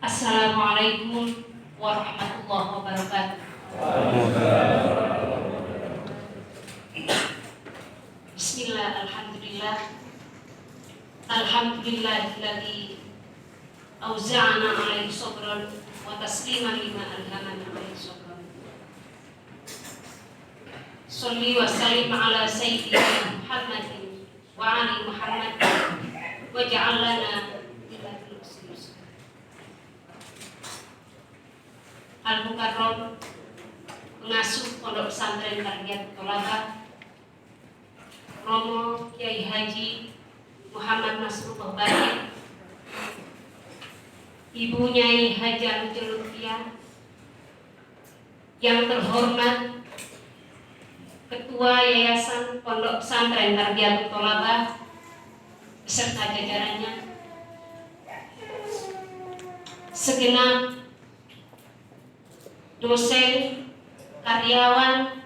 Assalamualaikum warahmatullahi wabarakatuh. Bismillah, alhamdulillah. Alhamdulillahilladzi auza'ana 'alaihi sabran wa tasliman lima alhamana 'alaihi sabran. Sholli wa sallim ala sayyidina Muhammadin wa ali Muhammad waj'al lana Al-Mukarram, pengasuh Pondok Pesantren Tarbiyatul Thalabah, Romo Kiai Haji Muhammad Nasrullah Baik, Ibu Nyai Haja Nujul Lutfiyah, yang terhormat Ketua Yayasan Pondok Pesantren Tarbiyatul Thalabah beserta jajarannya, segenap dosen, karyawan,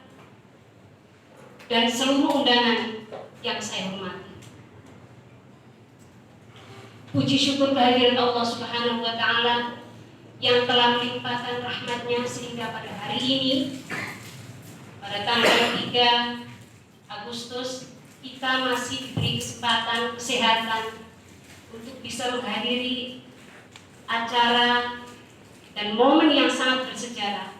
dan seluruh undangan yang saya hormati. Puji syukur kehadirat Allah Subhanahu wa Ta'ala yang telah melimpahkan rahmatnya sehingga pada hari ini, pada tanggal 3 Agustus, kita masih diberi kesempatan kesehatan untuk bisa menghadiri acara dan momen yang sangat bersejarah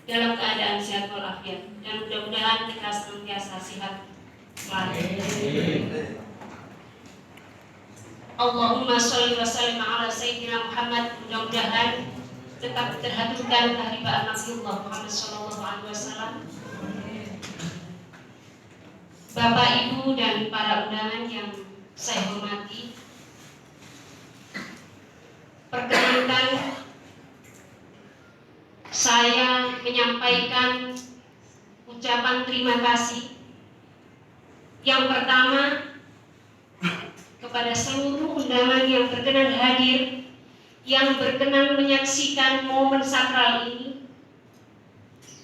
dalam keadaan sehat walafiat, dan mudah-mudahan kita senantiasa sehat selalu. Allahumma sholli wa sallim ala sayyidina Muhammad. Mudah-mudahan tetap terhaturkan keharibaan Nabiullah Muhammad sallallahu alaihi wasallam. Bapak, Ibu, dan para undangan yang saya hormati, perkenankan saya menyampaikan ucapan terima kasih. Yang pertama, kepada seluruh undangan yang berkenan hadir, yang berkenan menyaksikan momen sakral ini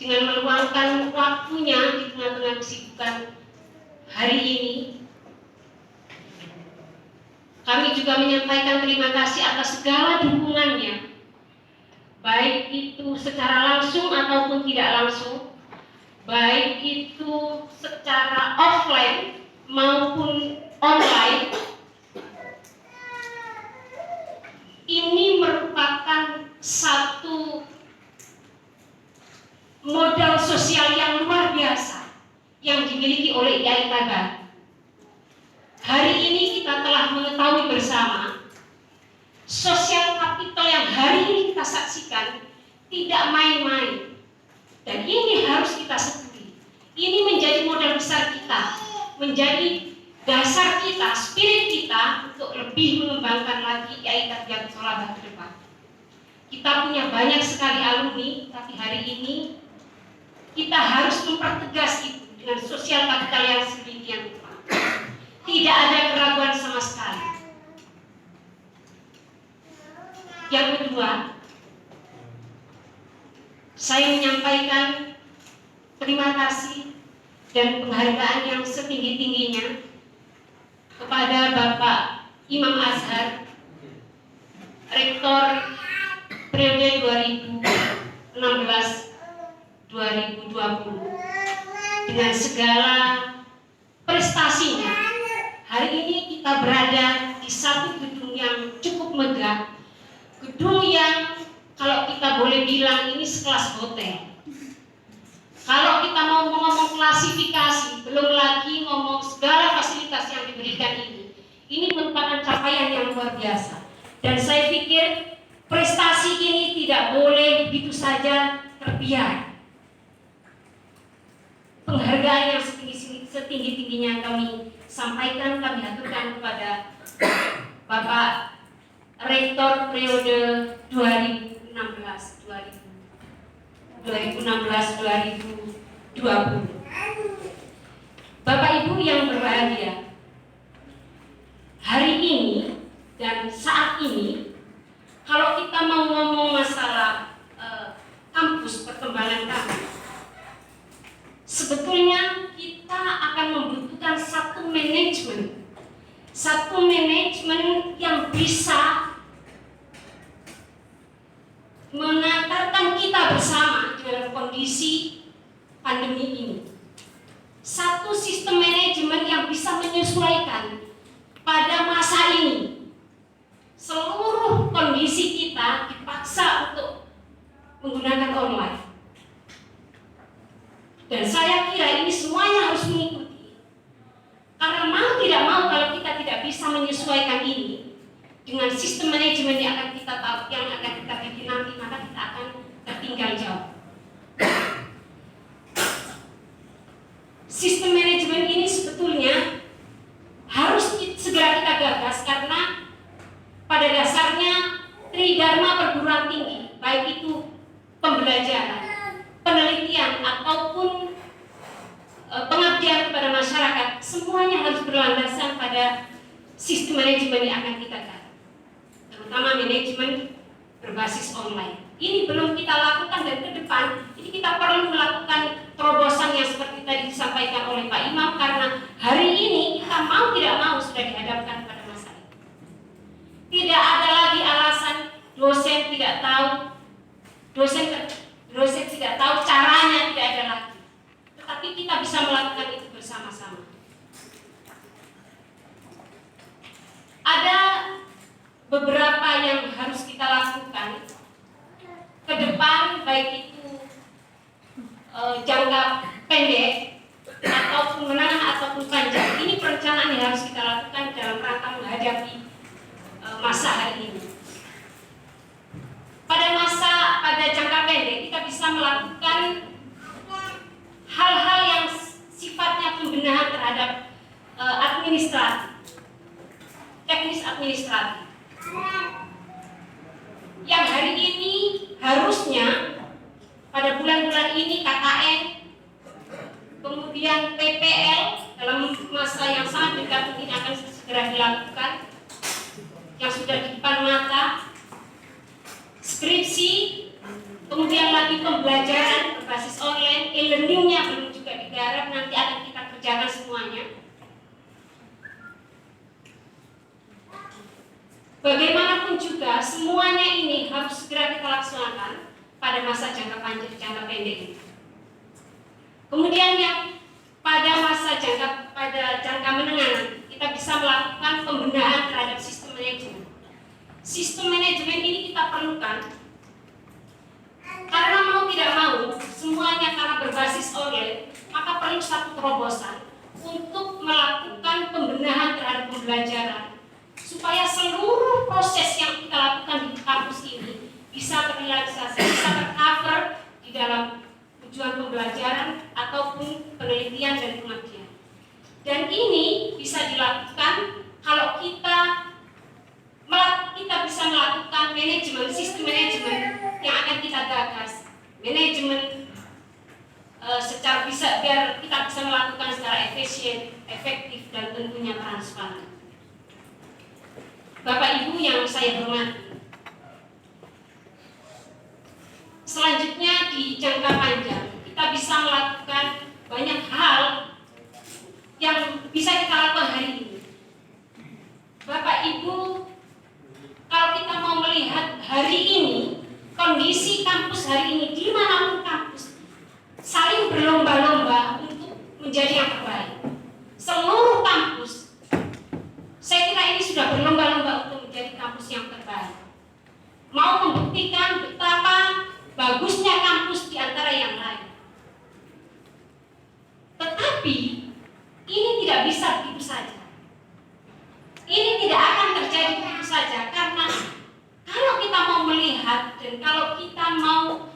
dengan meluangkan waktunya di tengah-tengah kesibukan hari ini. Kami juga menyampaikan terima kasih atas segala dukungannya, baik itu secara langsung ataupun tidak langsung, baik itu secara offline maupun online. Ini merupakan satu modal sosial yang luar biasa yang dimiliki oleh IAIN. Hari ini kita telah mengetahui bersama, sosial kapital yang hari ini kita saksikan tidak main-main, dan ini harus kita syukuri. Ini menjadi modal besar kita, menjadi dasar kita, spirit kita untuk lebih mengembangkan lagi IAIN Tarbiyatul Thalabah ke depan. Kita punya banyak sekali alumni, tapi hari ini kita harus mempertegas itu dengan sosial kapital yang sedemikian rupa. Tidak ada keraguan sama sekali. Yang kedua, saya menyampaikan terima kasih dan penghargaan yang setinggi-tingginya kepada Bapak Imam Azhar, Rektor periode 2016-2020, dengan segala prestasinya. Hari ini kita berada di satu gedung yang cukup megah, gedung yang kalau kita boleh bilang ini sekelas hotel. Kalau kita mau ngomong klasifikasi, belum lagi ngomong segala fasilitas yang diberikan ini merupakan capaian yang luar biasa. Dan saya pikir prestasi ini tidak boleh begitu saja terbiar. Penghargaan yang setinggi-tingginya kami sampaikan, kami aturkan kepada Bapak Rektor periode 2016-2020. 2016-2020. Bapak Ibu yang berbahagia, hari ini dan saat ini, kalau kita mau ngomong masalah kampus, perkembangan kampus, sebetulnya kita akan membutuhkan satu manajemen yang bisa mengantarkan kita bersama dalam kondisi pandemi ini. Satu sistem manajemen yang bisa menyesuaikan pada masa ini. Seluruh kondisi kita dipaksa untuk menggunakan online. Dan saya kira ini semuanya harus mengikuti. Karena mau tidak mau, kalau kita tidak bisa menyesuaikan ini dengan sistem manajemen yang akan kita bikin nanti, maka kita akan tertinggal jauh. Sistem manajemen ini sebetulnya harus segera kita gagas, karena pada dasarnya tridharma perguruan tinggi, baik itu pembelajaran, penelitian ataupun pengabdian kepada masyarakat, semuanya harus berlandasan pada sistem manajemen yang akan kita gagas, terutama manajemen berbasis online. Ini belum kita lakukan, dan ke depan ini kita perlu melakukan terobosan yang seperti tadi disampaikan oleh Pak Imam, karena hari ini kita mau tidak mau sudah dihadapkan pada masalah ini. Tidak ada lagi alasan dosen tidak tahu, dosen tidak tahu caranya, tidak ada lagi. Tetapi kita bisa melakukan itu bersama-sama. Ada beberapa yang harus kita lakukan ke depan, baik itu jangka pendek ataupun menengah ataupun panjang. Ini perencanaan yang harus kita lakukan dalam rangka menghadapi masa hari ini. Pada jangka pendek kita bisa melakukan hal-hal yang sifatnya pembenahan terhadap administratif, teknis administratif. Yang hari ini harusnya pada bulan-bulan ini KKN, kemudian PPL dalam masa yang sangat dekat mungkin akan segera dilakukan, yang sudah di depan mata, skripsi, kemudian lagi pembelajaran berbasis online, e-learningnya belum juga digarap, nanti akan kita kerjakan semuanya. Bagaimanapun juga semuanya ini harus segera kita laksanakan pada masa jangka panjang, jangka pendek ini. Kemudian yang pada jangka menengah kita bisa melakukan pembenahan terhadap sistem manajemen. Sistem manajemen ini kita perlukan karena mau tidak mau semuanya karena berbasis online, maka perlu satu terobosan untuk melakukan pembenahan terhadap pembelajaran, supaya seluruh proses yang kita lakukan di kampus ini bisa terrealisasi, bisa tercover di dalam tujuan pembelajaran ataupun penelitian dan pengabdian. Dan ini bisa dilakukan kalau kita bisa melakukan manajemen, sistem manajemen yang akan kita gagas, manajemen secara bisa biar kita bisa melakukan secara efisien, efektif, dan tentunya transparan. Bapak Ibu yang saya hormati, selanjutnya di jangka panjang kita bisa melakukan banyak hal yang bisa kita lakukan hari ini. Bapak Ibu, kalau kita mau melihat hari ini, kondisi kampus hari ini, dimanapun kampus saling berlomba-lomba untuk menjadi yang terbaik. Seluruh kampus, saya kira ini sudah berlomba-lomba untuk menjadi kampus yang terbaik, mau membuktikan betapa bagusnya kampus di antara yang lain. Tetapi ini tidak bisa begitu saja. Ini tidak akan terjadi begitu saja, karena kalau kita mau melihat dan kalau kita mau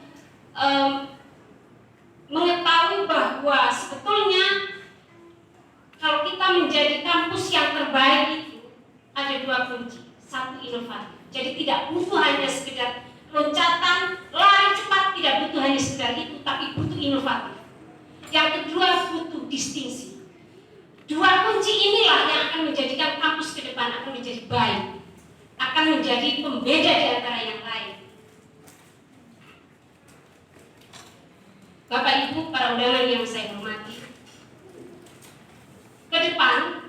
mengetahui bahwa sebetulnya kalau kita menjadi kampus yang terbaik itu ada dua kunci. Satu, inovatif. Jadi tidak butuh hanya sekedar loncatan inovatif. Yang kedua, butuh distingsi. Dua kunci inilah yang akan menjadikan kampus ke depan akan menjadi baik, akan menjadi pembeda di antara yang lain. Bapak Ibu, para undangan yang saya hormati, ke depan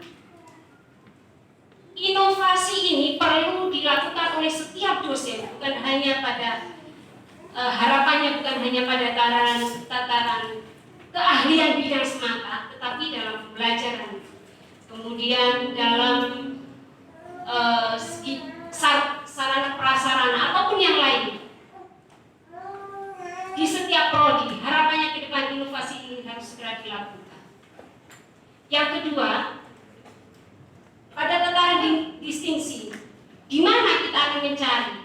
inovasi ini perlu dilakukan oleh setiap dosen, bukan hanya pada harapannya bukan hanya pada tataran keahlian bidang semata, tetapi dalam pembelajaran, kemudian dalam segi sarana prasarana ataupun yang lain. Di setiap prodi, harapannya ke depan inovasi ini harus segera dilakukan. Yang kedua, pada tataran distingsi, di mana kita akan mencari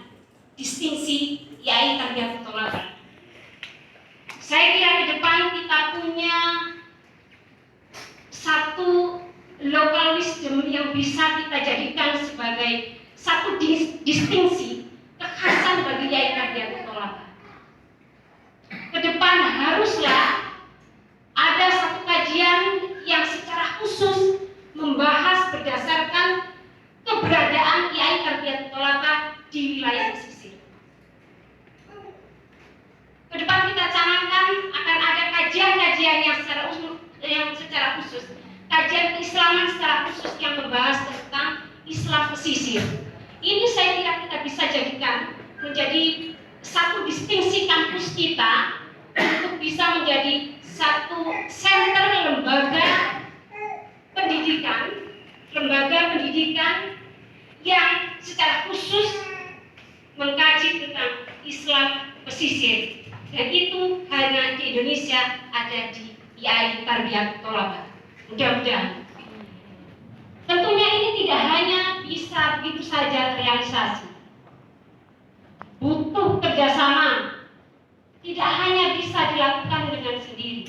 distingsi IAI Tarbiyatul Thalabah. Saya kira ke depan kita punya satu local wisdom yang bisa kita jadikan sebagai satu distingsi kekhasan bagi IAI Tarbiyatul Thalabah. Ke depan haruslah ada satu kajian yang secara khusus membahas berdasarkan keberadaan IAI Tarbiyatul Thalabah di wilayah pesisir. Ke depan kita canangkan akan ada kajian-kajian yang secara khusus, kajian keislaman secara khusus yang membahas tentang Islam pesisir. Ini saya kira kita bisa jadikan menjadi satu distingsi kampus kita untuk bisa menjadi satu center lembaga pendidikan yang secara khusus mengkaji tentang Islam pesisir, dan itu hanya di Indonesia ada di IAI Tarbiyatul Thalabah. Mudah-mudahan. Tentunya ini tidak hanya bisa begitu saja terrealisasi, butuh kerjasama. Tidak hanya bisa dilakukan dengan sendiri,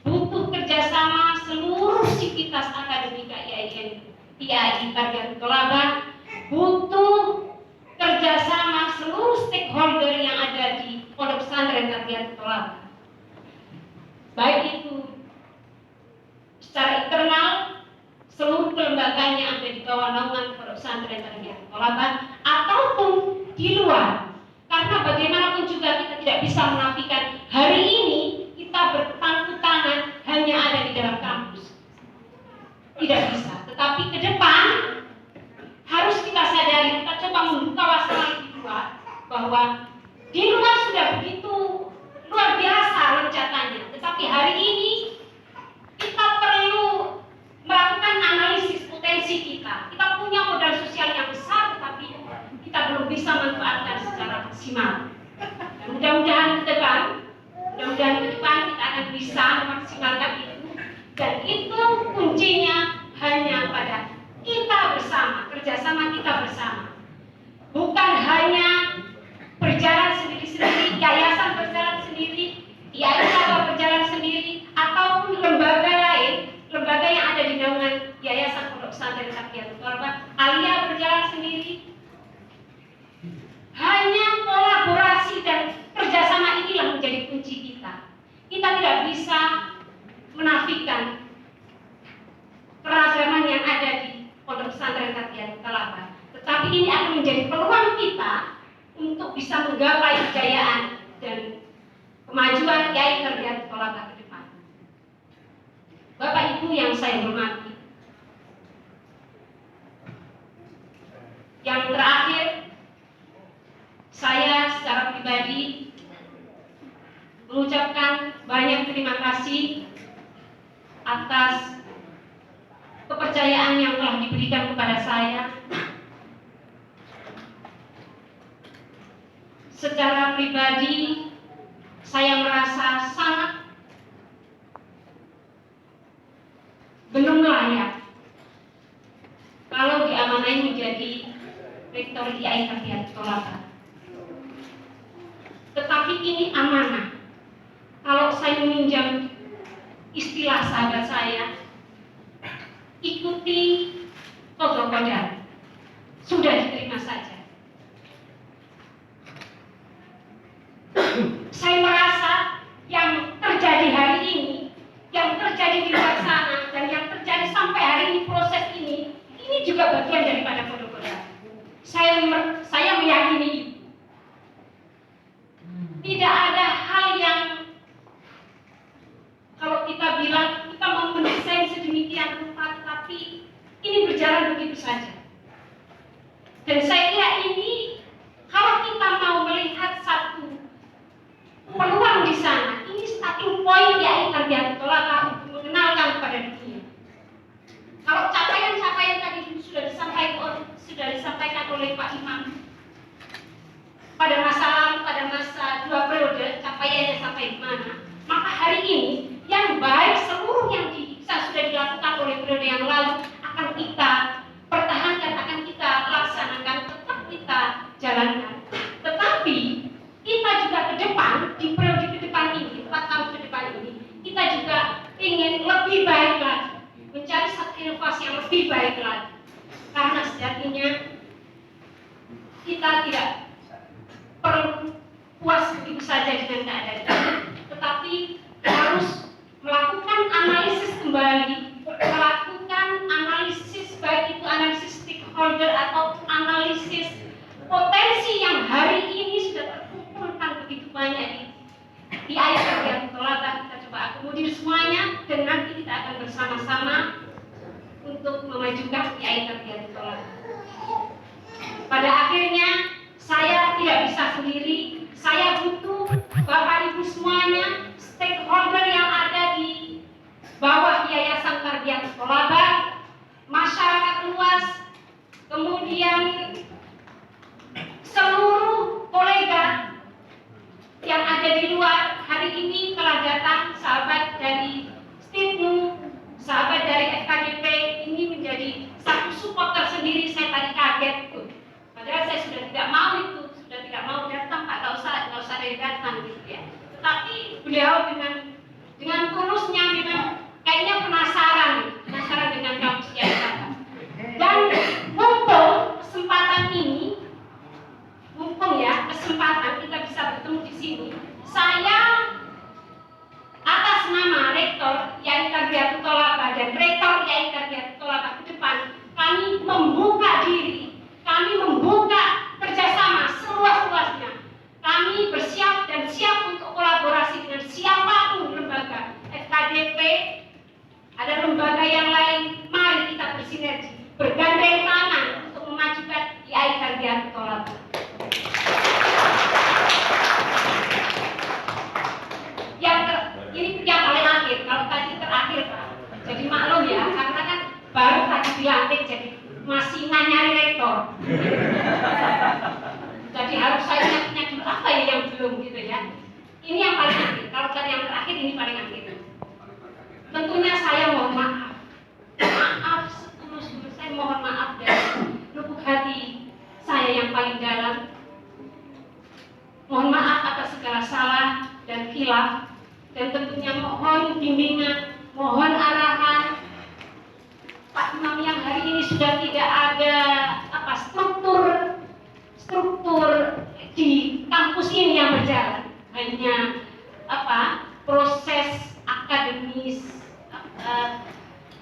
butuh kerjasama seluruh sivitas akademika IAI Tarbiyatul Thalabah, butuh kerjasama seluruh stakeholder yang ada di Pondok Pesantren Tarbiyatul Thalabah, baik itu secara internal seluruh kelembagaan yang ada di bawah naungan Pondok Pesantren Tarbiyatul Thalabah ataupun di luar. Karena bagaimanapun juga kita tidak bisa menafikan hari ini kita berpangku tangan hanya ada di dalam kampus. Tidak bisa. Tetapi ke depan harus kita sadari, kita coba membuka wawasan di luar, bahwa di luar sudah begitu luar biasa loncatannya. Tetapi hari ini kita perlu melakukan analisis potensi kita. Kita punya modal sosial yang besar, tetapi kita belum bisa manfaatkan secara maksimal. Dan mudah-mudahan ke depan kita akan bisa memaksimalkan itu, dan itu kuncinya hanya pada kita bersama, kerjasama kita bersama. Bukan hanya berjalan sendiri-sendiri, yayasan berjalan sendiri, IAI berjalan sendiri, ataupun lembaga lain, lembaga yang ada di naungan Yayasan Pondok Pesantren Tarbiyatul Thalabah, ALIA berjalan sendiri. Hanya kolaborasi dan kerjasama inilah menjadi kunci kita. Kita tidak bisa menafikan keragaman yang ada di Pondok Pesantren Tarbiyatul Thalabah, tetapi ini akan menjadi peluang kita untuk bisa menggapai kejayaan dan kemajuan IAI Tarbiyatul Thalabah ke depan. Bapak Ibu yang saya hormati, yang terakhir, saya secara pribadi mengucapkan banyak terima kasih atas kepercayaan yang telah diberikan kepada saya. Secara pribadi, saya merasa sangat belum layak kalau diamanai menjadi rektor IAI Tarbiyatul Thalabah. Tetapi ini amanah. Kalau saya meminjam istilah sahabat saya, ikuti kodok kodar, sudah diterima saja. Saya merasa lalu akan kita pertahankan, akan kita laksanakan, tetap kita jalankan. Tetapi kita juga ke depan, di periode ke depan ini, 4 tahun ke depan ini, kita juga ingin lebih baik lagi, mencari satu inovasi yang lebih baik lagi. Karena sejatinya kita tidak perlu puas begitu saja dengan keadaan ini, tetapi harus melakukan analisis kembali, melakukan analisis, baik itu analisis stakeholder atau analisis potensi yang hari ini sudah terkumpulkan begitu banyak di air terjun Tolaba. Kita coba akomodir semuanya dan nanti kita akan bersama-sama untuk memajukan di air terjun Tolaba. Pada akhirnya saya tidak bisa sendiri, saya butuh Bapak Ibu semuanya, stakeholder yang ada di bawah Yayasan Tarbiyat Tolaba, masyarakat luas, kemudian seluruh kolega yang ada di luar. Hari ini telah datang sahabat dari Stitnu, sahabat dari FKDP, ini menjadi satu support tersendiri. Saya tadi kaget tuh. Padahal saya sudah tidak mau datang, Pak, nggak usah datang gitu ya. Tetapi beliau dengan tulusnya memang kayaknya penasaran dengan kampus Jakarta. Dan mumpung kesempatan kita bisa bertemu di sini, saya atas nama Rektor Yai Tarbiyat Tolaba dan Rektor Yai Tarbiyat Tolaba ke depan, kami membuka diri, kami membuka kerjasama seluas-luasnya. Kami bersiap dan siap untuk kolaborasi dengan siapapun lembaga, FKDP, ada lembaga yang lain. Mari kita bersinergi, bergandeng tangan untuk memajukan Yai Tarbiyat Tolaba. Ini yang paling akhir, kalau tadi terakhir Pak. Jadi maklum ya, karena kan baru tadi dilantik, jadi masih nyari rektor. Jadi harus saya ingat dulu apa ya yang belum gitu ya. Ini yang paling akhir, kalau tadi yang terakhir ini paling akhir. Tentunya saya mohon maaf setulus-tulus, saya mohon maaf dari lubuk hati saya yang paling dalam. Mohon maaf atas segala salah dan khilaf, dan tentunya mohon bimbingan, mohon arahan Pak Imam yang hari ini sudah tidak ada struktur di kampus ini yang berjalan, hanya proses akademis,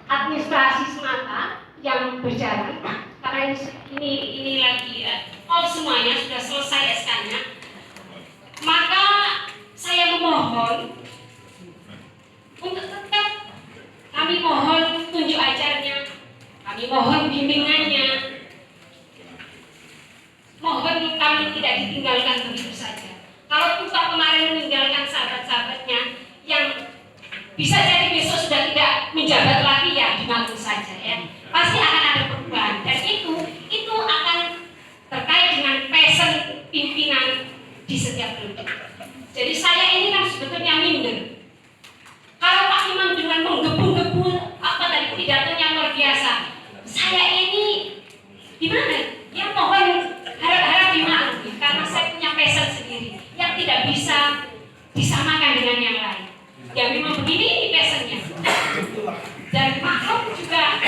administrasi semata yang berjalan. Karena ini lagi semuanya sudah selesai SK-nya, maka saya memohon untuk tetap kami mohon tunjuk ajarnya, kami mohon bimbingannya, mohon kami tidak ditinggalkan begitu saja. Kalau Pak kemarin meninggalkan sahabat-sahabatnya yang bisa jadi besok sudah tidak menjabat lagi, ya dimaklum saja ya. Pasti akan ada perubahan, dan itu akan terkait dengan passion pimpinan di setiap prodi. Jadi saya ini kan sebetulnya minder. Kalau Pak Imam dengan menggebu-gebu tadi pidatonya luar biasa, saya ini gimana? Ya mohon harap dimaklumi, karena saya punya passion sendiri yang tidak bisa disamakan dengan yang lain. Ya memang begini ini passionnya. Dan maklum juga